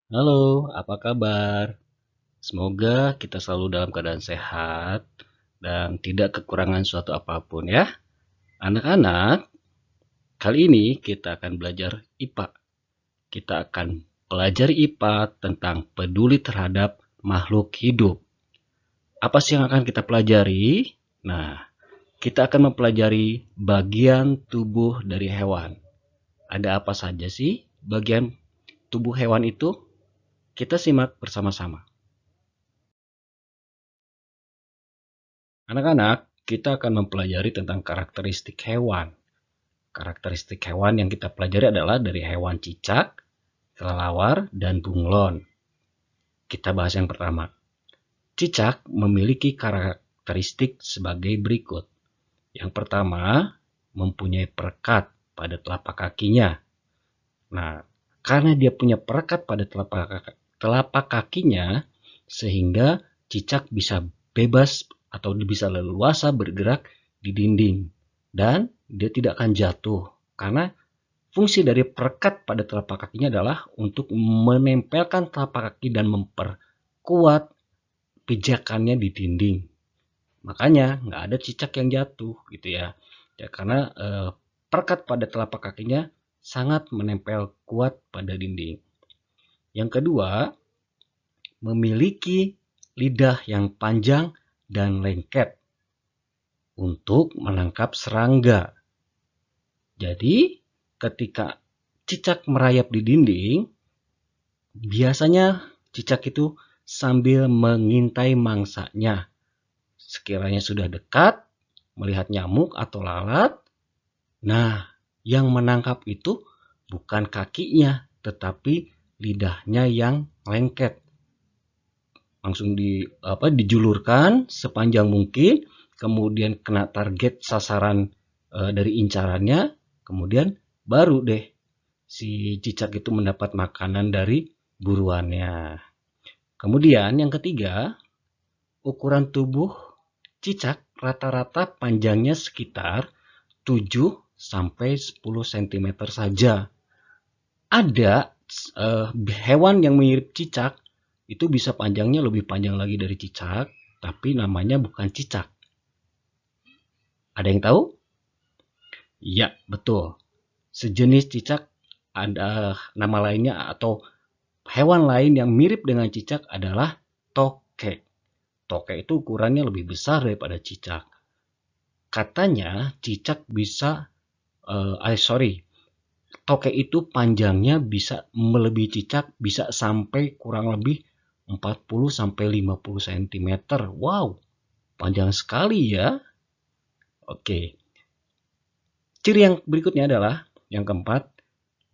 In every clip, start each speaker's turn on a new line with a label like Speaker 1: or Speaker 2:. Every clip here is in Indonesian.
Speaker 1: Halo, apa kabar? Semoga kita selalu dalam keadaan sehat dan tidak kekurangan suatu apapun ya. Anak-anak, kali ini kita akan belajar IPA. Kita akan pelajari IPA tentang peduli terhadap makhluk hidup. Apa sih yang akan kita pelajari? Nah, kita akan mempelajari bagian tubuh dari hewan. Ada apa saja sih bagian tubuh hewan itu? Kita simak bersama-sama. Anak-anak, kita akan mempelajari tentang karakteristik hewan. Karakteristik hewan yang kita pelajari adalah dari hewan cicak, kelelawar, dan bunglon. Kita bahas yang pertama. Cicak memiliki karakteristik sebagai berikut. Yang pertama, mempunyai perekat pada telapak kakinya. Nah, karena dia punya perekat pada telapak kakinya, sehingga cicak bisa bebas atau bisa leluasa bergerak di dinding. Dan dia tidak akan jatuh. Karena fungsi dari perekat pada telapak kakinya adalah untuk menempelkan telapak kaki dan memperkuat pijakannya di dinding. Makanya nggak ada cicak yang jatuh gitu ya. Ya karena perekat pada telapak kakinya sangat menempel kuat pada dinding. Yang kedua, memiliki lidah yang panjang dan lengket untuk menangkap serangga. Jadi, ketika cicak merayap di dinding, biasanya cicak itu sambil mengintai mangsanya. Sekiranya sudah dekat, melihat nyamuk atau lalat, nah, yang menangkap itu bukan kakinya, tetapi lidahnya yang lengket. Langsung dijulurkan sepanjang mungkin, kemudian kena target sasaran dari incarannya, kemudian baru deh si cicak itu mendapat makanan dari buruannya. Kemudian yang ketiga, ukuran tubuh cicak rata-rata panjangnya sekitar 7 sampai 10 cm saja. Ada hewan yang mirip cicak itu bisa panjangnya lebih panjang lagi dari cicak, tapi namanya bukan cicak. Ada yang tahu? Ya, betul. Sejenis cicak ada nama lainnya atau hewan lain yang mirip dengan cicak adalah toke. Toke itu ukurannya lebih besar daripada cicak. Katanya cicak bisa, toke itu panjangnya bisa melebihi cicak, bisa sampai kurang lebih 40 sampai 50 cm. Wow, panjang sekali ya. Oke. Ciri yang berikutnya adalah yang keempat,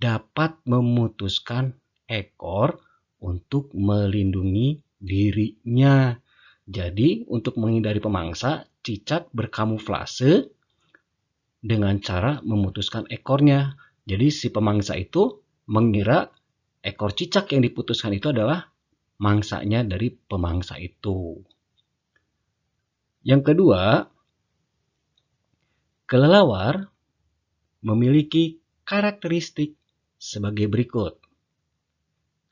Speaker 1: dapat memutuskan ekor untuk melindungi dirinya. Jadi, untuk menghindari pemangsa, cicak berkamuflase dengan cara memutuskan ekornya. Jadi, si pemangsa itu mengira ekor cicak yang diputuskan itu adalah mangsanya dari pemangsa itu. Yang kedua, kelelawar memiliki karakteristik sebagai berikut.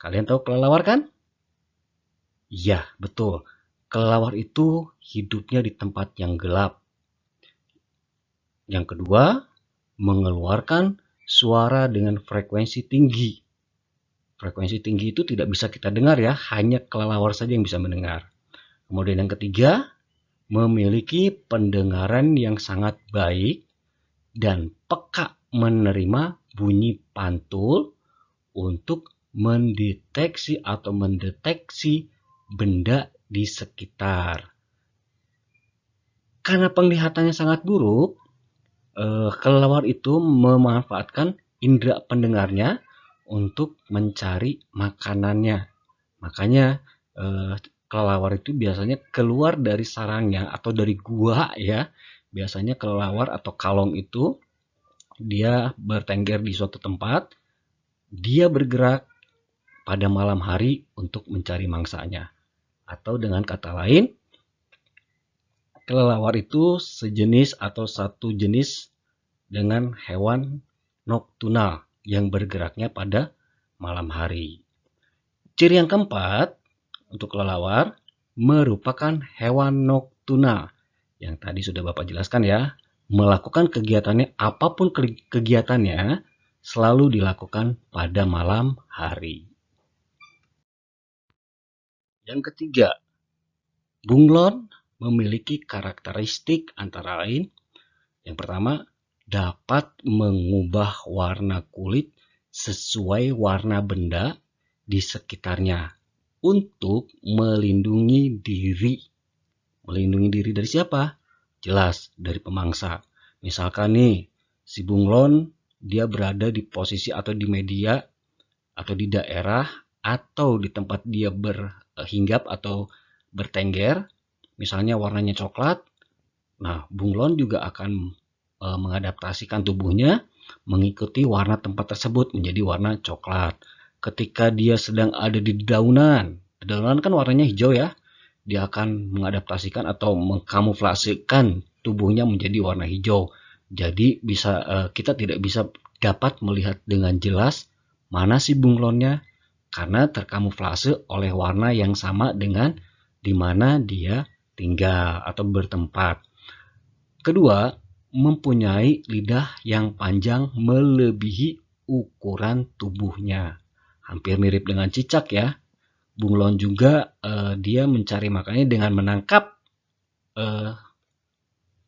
Speaker 1: Kalian tahu kelelawar kan? Iya, betul. Kelelawar itu hidupnya di tempat yang gelap. Yang kedua, mengeluarkan suara dengan frekuensi tinggi. Frekuensi tinggi itu tidak bisa kita dengar ya, hanya kelelawar saja yang bisa mendengar. Kemudian yang ketiga, memiliki pendengaran yang sangat baik dan peka menerima bunyi pantul untuk mendeteksi benda di sekitar. Karena penglihatannya sangat buruk, kelelawar itu memanfaatkan indera pendengarnya untuk mencari makanannya. Makanya kelelawar itu biasanya keluar dari sarangnya atau dari gua ya. Biasanya kelelawar atau kalong itu dia bertengger di suatu tempat, dia bergerak pada malam hari untuk mencari mangsanya. Atau dengan kata lain, kelelawar itu sejenis atau satu jenis dengan hewan nokturnal yang bergeraknya pada malam hari. Ciri yang keempat untuk kelelawar merupakan hewan nokturnal. Yang tadi sudah Bapak jelaskan ya, melakukan kegiatannya apapun kegiatannya selalu dilakukan pada malam hari. Yang ketiga, bunglon memiliki karakteristik antara lain yang pertama, dapat mengubah warna kulit sesuai warna benda di sekitarnya untuk melindungi diri. Melindungi diri dari siapa? Jelas, dari pemangsa. Misalkan nih, si bunglon dia berada di posisi atau di media atau di daerah atau di tempat dia berhinggap atau bertengger, misalnya warnanya coklat. Nah, bunglon juga akan mengadaptasikan tubuhnya mengikuti warna tempat tersebut menjadi warna coklat. Ketika dia sedang ada di dedaunan kan warnanya hijau ya, dia akan mengadaptasikan atau mengkamuflasekan tubuhnya menjadi warna hijau. Jadi kita tidak bisa dapat melihat dengan jelas mana si bunglonnya karena terkamuflase oleh warna yang sama dengan di mana dia tinggal atau bertempat. Kedua, mempunyai lidah yang panjang melebihi ukuran tubuhnya. Hampir mirip dengan cicak ya. Bunglon juga dia mencari makannya dengan menangkap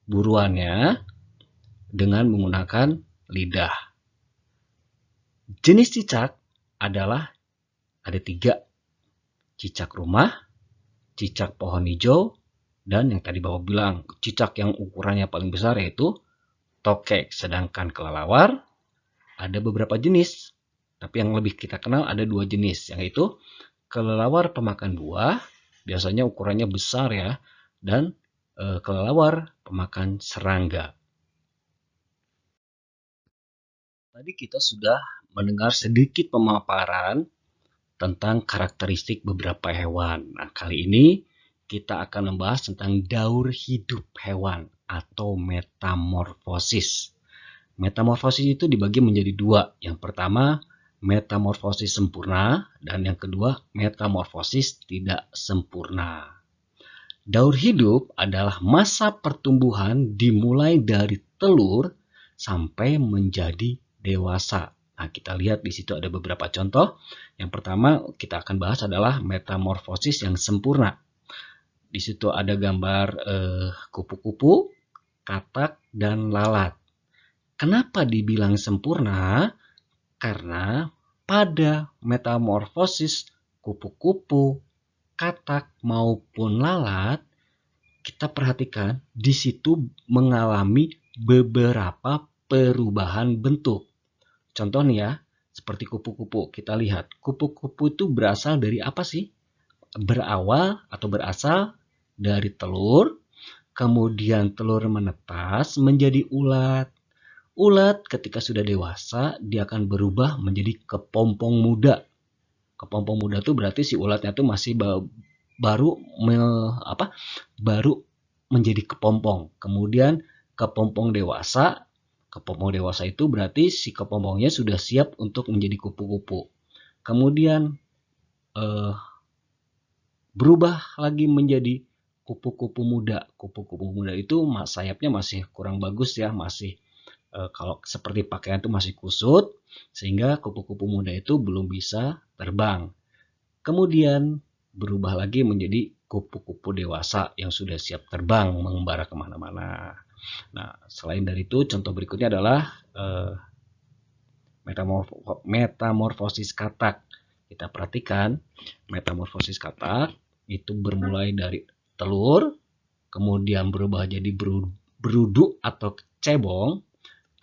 Speaker 1: buruannya dengan menggunakan lidah. Jenis cicak adalah ada 3. Cicak rumah, cicak pohon hijau, dan yang tadi Bapak bilang, cicak yang ukurannya paling besar yaitu tokek. Sedangkan kelelawar ada beberapa jenis. Tapi yang lebih kita kenal ada 2 jenis, yaitu kelelawar pemakan buah, biasanya ukurannya besar ya, dan kelelawar pemakan serangga. Tadi kita sudah mendengar sedikit pemaparan tentang karakteristik beberapa hewan. Nah, kali ini kita akan membahas tentang daur hidup hewan atau metamorfosis. Metamorfosis itu dibagi menjadi 2. Yang pertama, metamorfosis sempurna, dan yang kedua, metamorfosis tidak sempurna. Daur hidup adalah masa pertumbuhan dimulai dari telur sampai menjadi dewasa. Nah, kita lihat di situ ada beberapa contoh. Yang pertama kita akan bahas adalah metamorfosis yang sempurna. Di situ ada gambar kupu-kupu, katak, dan lalat. Kenapa dibilang sempurna? Karena pada metamorfosis kupu-kupu, katak, maupun lalat, kita perhatikan di situ mengalami beberapa perubahan bentuk. Contoh nih ya, seperti kupu-kupu. Kita lihat, kupu-kupu itu berasal dari apa sih? Berasal dari telur, kemudian telur menetas menjadi ulat. Ulat ketika sudah dewasa, dia akan berubah menjadi kepompong muda. Kepompong muda itu berarti si ulatnya itu masih baru menjadi kepompong. Kemudian kepompong dewasa itu berarti si kepompongnya sudah siap untuk menjadi kupu-kupu. Kemudian berubah lagi menjadi kupu-kupu muda. Kupu-kupu muda itu sayapnya masih kurang bagus ya, masih kalau seperti pakaian itu masih kusut, sehingga kupu-kupu muda itu belum bisa terbang. Kemudian berubah lagi menjadi kupu-kupu dewasa yang sudah siap terbang mengembara kemana-mana. Nah, selain dari itu, contoh berikutnya adalah metamorfosis katak. Kita perhatikan, metamorfosis katak itu bermulai dari telur, kemudian berubah jadi berudu atau cebong,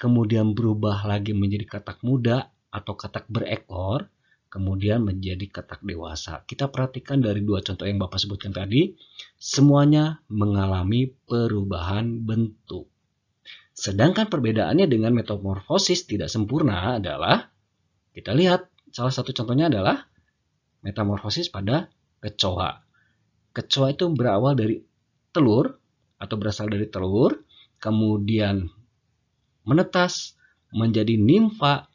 Speaker 1: kemudian berubah lagi menjadi katak muda atau katak berekor, kemudian menjadi katak dewasa. Kita perhatikan dari 2 contoh yang Bapak sebutkan tadi, semuanya mengalami perubahan bentuk. Sedangkan perbedaannya dengan metamorfosis tidak sempurna adalah, kita lihat salah satu contohnya adalah metamorfosis pada kecoa. Kecoa itu berawal dari telur atau berasal dari telur, kemudian menetas menjadi nimfa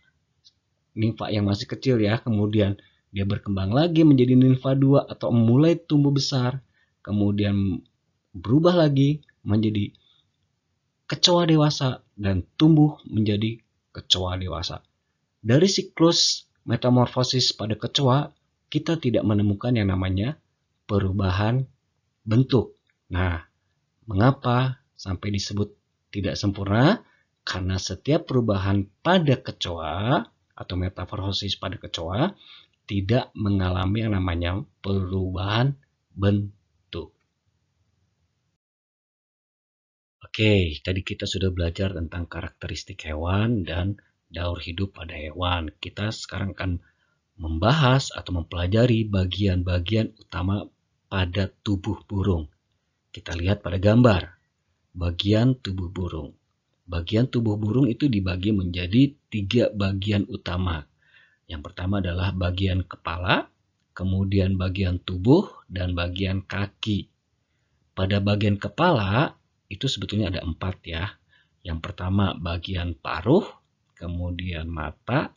Speaker 1: yang masih kecil ya, kemudian dia berkembang lagi menjadi nimfa 2 atau mulai tumbuh besar, kemudian berubah lagi menjadi kecoa dewasa dan tumbuh menjadi kecoa dewasa. Dari siklus metamorfosis pada kecoa, kita tidak menemukan yang namanya perubahan bentuk. Nah, mengapa sampai disebut tidak sempurna? Karena setiap perubahan pada kecoa atau metamorfosis pada kecoa tidak mengalami yang namanya perubahan bentuk. Oke, tadi kita sudah belajar tentang karakteristik hewan dan daur hidup pada hewan. Kita sekarang akan membahas atau mempelajari bagian-bagian utama pada tubuh burung. Kita lihat pada gambar, bagian tubuh burung. Bagian tubuh burung itu dibagi menjadi 3 bagian utama. Yang pertama adalah bagian kepala, kemudian bagian tubuh, dan bagian kaki. Pada bagian kepala, itu sebetulnya ada 4 ya. Yang pertama bagian paruh, kemudian mata,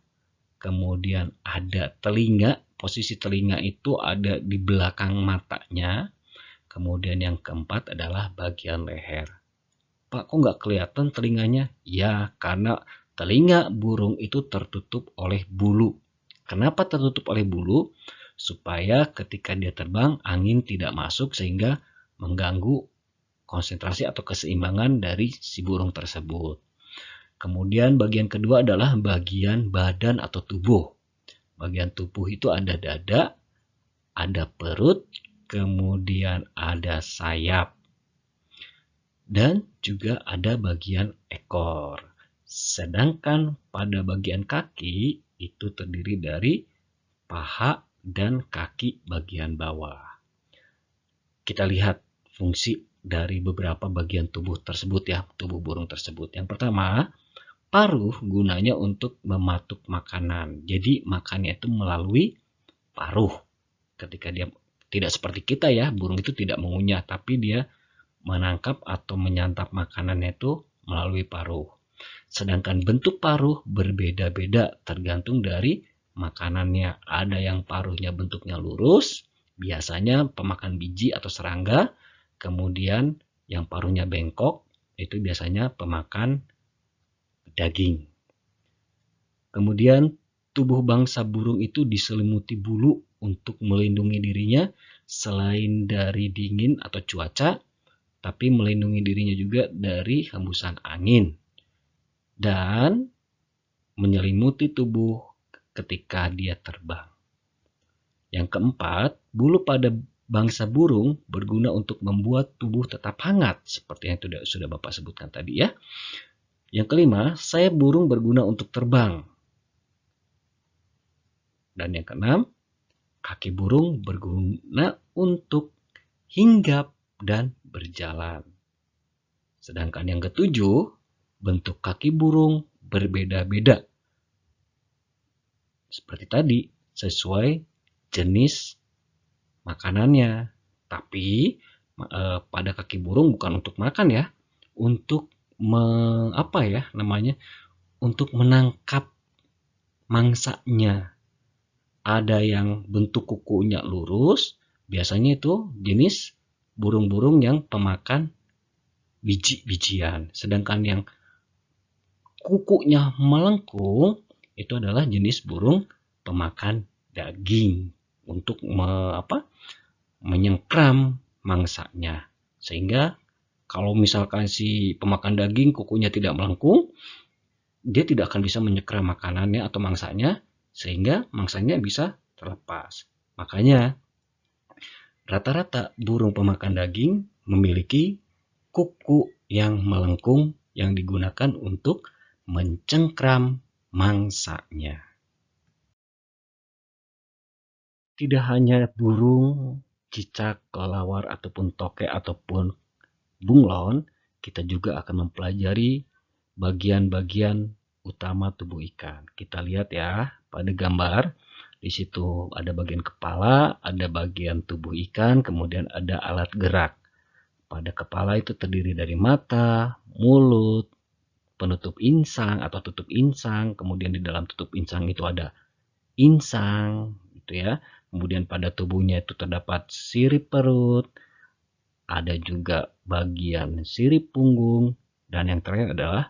Speaker 1: kemudian ada telinga. Posisi telinga itu ada di belakang matanya. Kemudian yang keempat adalah bagian leher. Pak, kok nggak kelihatan telinganya? Ya, karena telinga burung itu tertutup oleh bulu. Kenapa tertutup oleh bulu? Supaya ketika dia terbang, angin tidak masuk sehingga mengganggu konsentrasi atau keseimbangan dari si burung tersebut. Kemudian bagian kedua adalah bagian badan atau tubuh. Bagian tubuh itu ada dada, ada perut, kemudian ada sayap, dan juga ada bagian ekor. Sedangkan pada bagian kaki itu terdiri dari paha dan kaki bagian bawah. Kita lihat fungsi dari beberapa bagian tubuh tersebut ya, tubuh burung tersebut. Yang pertama, paruh gunanya untuk mematuk makanan. Jadi makannya itu melalui paruh. Ketika dia tidak seperti kita ya, burung itu tidak mengunyah, tapi dia menangkap atau menyantap makanannya itu melalui paruh. Sedangkan bentuk paruh berbeda-beda tergantung dari makanannya. Ada yang paruhnya bentuknya lurus, biasanya pemakan biji atau serangga. Kemudian yang paruhnya bengkok, itu biasanya pemakan daging. Kemudian tubuh bangsa burung itu diselimuti bulu untuk melindungi dirinya selain dari dingin atau cuaca, tapi melindungi dirinya juga dari hembusan angin. Dan menyelimuti tubuh ketika dia terbang. Yang keempat, bulu pada bangsa burung berguna untuk membuat tubuh tetap hangat, seperti yang sudah Bapak sebutkan tadi ya. Yang kelima, sayap burung berguna untuk terbang. Dan yang keenam, kaki burung berguna untuk hinggap dan berjalan. Sedangkan yang ketujuh, bentuk kaki burung berbeda-beda. Seperti tadi, sesuai jenis makanannya. Tapi pada kaki burung bukan untuk makan ya, untuk untuk menangkap mangsanya. Ada yang bentuk kukunya lurus, biasanya itu jenis burung-burung yang pemakan biji-bijian. Sedangkan yang kukunya melengkung itu adalah jenis burung pemakan daging untuk menyengkram mangsanya. Sehingga kalau misalkan si pemakan daging kukunya tidak melengkung, dia tidak akan bisa menyekram makanannya atau mangsanya, sehingga mangsanya bisa terlepas. Makanya rata-rata burung pemakan daging memiliki kuku yang melengkung yang digunakan untuk mencengkram mangsanya. Tidak hanya burung, cicak, kelelawar, ataupun tokek, ataupun bunglon, kita juga akan mempelajari bagian-bagian utama tubuh ikan. Kita lihat ya pada gambar. Di situ ada bagian kepala, ada bagian tubuh ikan, kemudian ada alat gerak. Pada kepala itu terdiri dari mata, mulut, penutup insang atau tutup insang, kemudian di dalam tutup insang itu ada insang, gitu ya. Kemudian pada tubuhnya itu terdapat sirip perut, ada juga bagian sirip punggung, dan yang terakhir adalah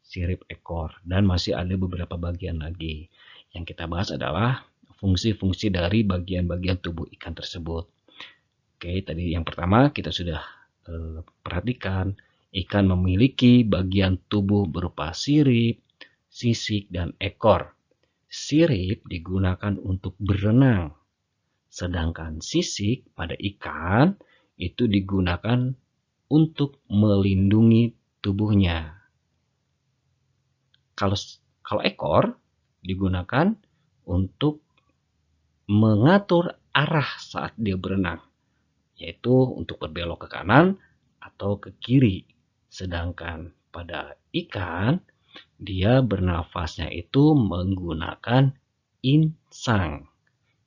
Speaker 1: sirip ekor. Dan masih ada beberapa bagian lagi. Yang kita bahas adalah fungsi-fungsi dari bagian-bagian tubuh ikan tersebut. Oke, tadi yang pertama kita sudah perhatikan ikan memiliki bagian tubuh berupa sirip, sisik, dan ekor. Sirip digunakan untuk berenang, sedangkan sisik pada ikan itu digunakan untuk melindungi tubuhnya. Kalau ekor digunakan untuk mengatur arah saat dia berenang, yaitu untuk berbelok ke kanan atau ke kiri. Sedangkan pada ikan, dia bernafasnya itu menggunakan insang.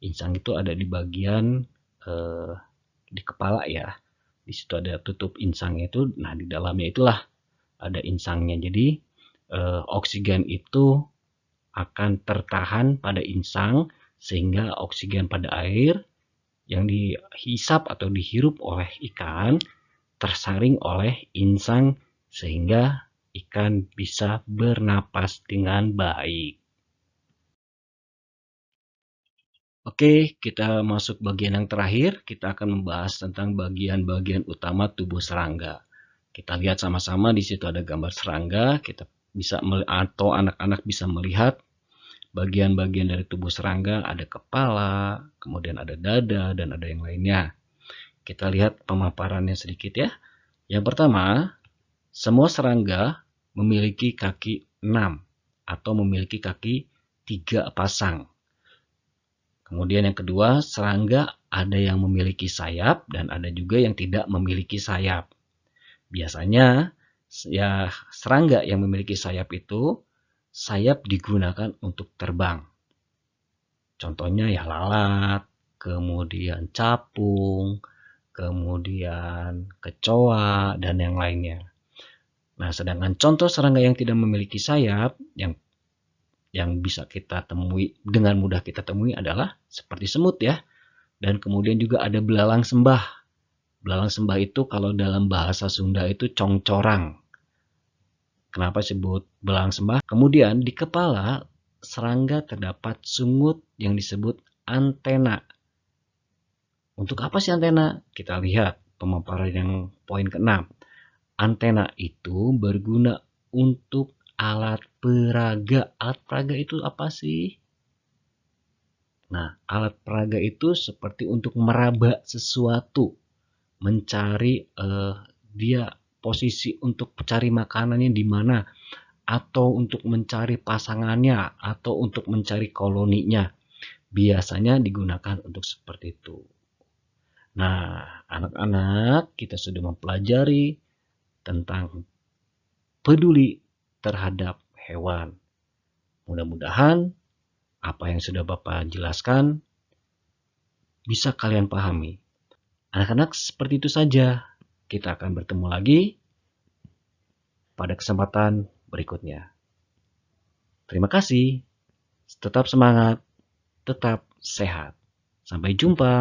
Speaker 1: Insang itu ada di bagian di kepala ya. Di situ ada tutup insangnya itu. Nah, di dalamnya itulah ada insangnya. Jadi oksigen itu akan tertahan pada insang sehingga oksigen pada air yang dihisap atau dihirup oleh ikan tersaring oleh insang sehingga ikan bisa bernapas dengan baik. Oke, kita masuk bagian yang terakhir. Kita akan membahas tentang bagian-bagian utama tubuh serangga. Kita lihat sama-sama di situ ada gambar serangga. Kita bisa atau anak-anak bisa melihat bagian-bagian dari tubuh serangga. Ada kepala, kemudian ada dada, dan ada yang lainnya. Kita lihat pemaparannya sedikit ya. Yang pertama, semua serangga memiliki kaki 6 atau memiliki kaki 3 pasang. Kemudian yang kedua, serangga ada yang memiliki sayap dan ada juga yang tidak memiliki sayap. Biasanya ya serangga yang memiliki sayap itu sayap digunakan untuk terbang. Contohnya ya lalat, kemudian capung, kemudian kecoa, dan yang lainnya. Nah, sedangkan contoh serangga yang tidak memiliki sayap, yang bisa kita temui, dengan mudah kita temui adalah seperti semut ya. Dan kemudian juga ada belalang sembah. Belalang sembah itu kalau dalam bahasa Sunda itu congcorang. Kenapa disebut belalang sembah? Kemudian di kepala serangga terdapat sungut yang disebut antena. Untuk apa sih antena? Kita lihat pemaparan yang poin ke-6. Antena itu berguna untuk alat peraga. Alat peraga itu apa sih? Nah, alat peraga itu seperti untuk meraba sesuatu, mencari dia posisi untuk cari makanannya di mana, atau untuk mencari pasangannya, atau untuk mencari koloninya. Biasanya digunakan untuk seperti itu. Nah, anak-anak, kita sudah mempelajari tentang peduli terhadap hewan. Mudah-mudahan apa yang sudah Bapak jelaskan bisa kalian pahami. Anak-anak, seperti itu saja. Kita akan bertemu lagi pada kesempatan berikutnya. Terima kasih. Tetap semangat, tetap sehat. Sampai jumpa.